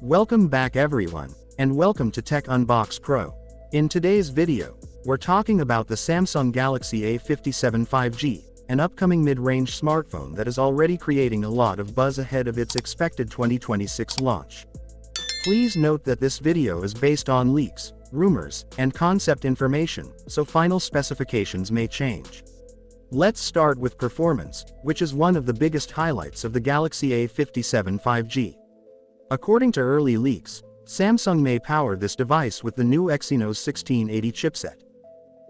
Welcome back everyone, and welcome to Tech Unbox Pro. In today's video, we're talking about the Samsung Galaxy A57 5G, an upcoming mid-range smartphone that is already creating a lot of buzz ahead of its expected 2026 launch. Please note that this video is based on leaks, rumors, and concept information, so final specifications may change. Let's start with performance, which is one of the biggest highlights of the Galaxy A57 5G. According to early leaks, Samsung may power this device with the new Exynos 1680 chipset.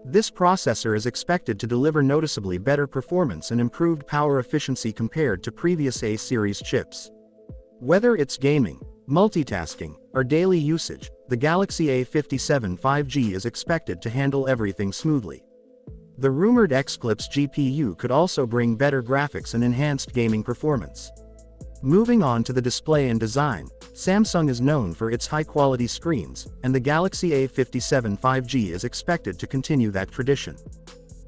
This processor is expected to deliver noticeably better performance and improved power efficiency compared to previous A-series chips. Whether it's gaming, multitasking, or daily usage, the Galaxy A57 5G is expected to handle everything smoothly. The rumored Xclipse GPU could also bring better graphics and enhanced gaming performance. Moving on to the display and design, Samsung is known for its high-quality screens, and the Galaxy A57 5G is expected to continue that tradition.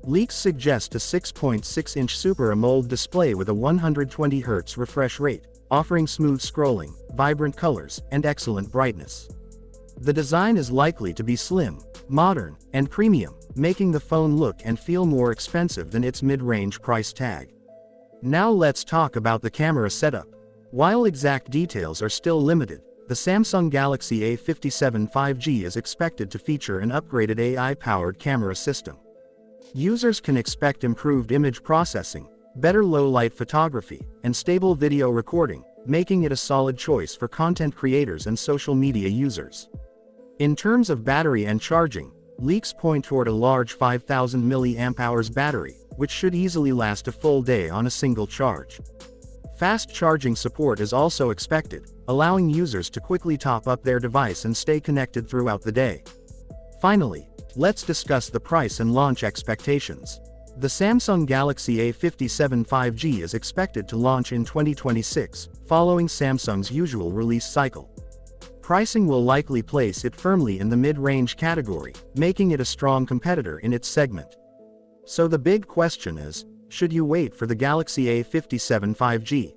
Leaks suggest a 6.6-inch Super AMOLED display with a 120Hz refresh rate, offering smooth scrolling, vibrant colors, and excellent brightness. The design is likely to be slim, modern, and premium, making the phone look and feel more expensive than its mid-range price tag. Now let's talk about the camera setup. While exact details are still limited, the Samsung Galaxy A57 5G is expected to feature an upgraded AI-powered camera system. Users can expect improved image processing, better low-light photography, and stable video recording, making it a solid choice for content creators and social media users. In terms of battery and charging, leaks point toward a large 5000 mAh battery, which should easily last a full day on a single charge. Fast charging support is also expected, allowing users to quickly top up their device and stay connected throughout the day. Finally, let's discuss the price and launch expectations. The Samsung Galaxy A57 5G is expected to launch in 2026, following Samsung's usual release cycle. Pricing will likely place it firmly in the mid-range category, making it a strong competitor in its segment. So the big question is, should you wait for the Galaxy A57 5G?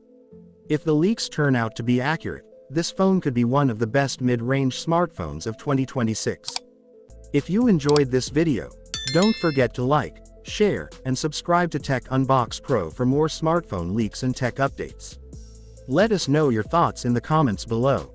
If the leaks turn out to be accurate, this phone could be one of the best mid-range smartphones of 2026. If you enjoyed this video, don't forget to like, share, and subscribe to Tech Unbox Pro for more smartphone leaks and tech updates. Let us know your thoughts in the comments below.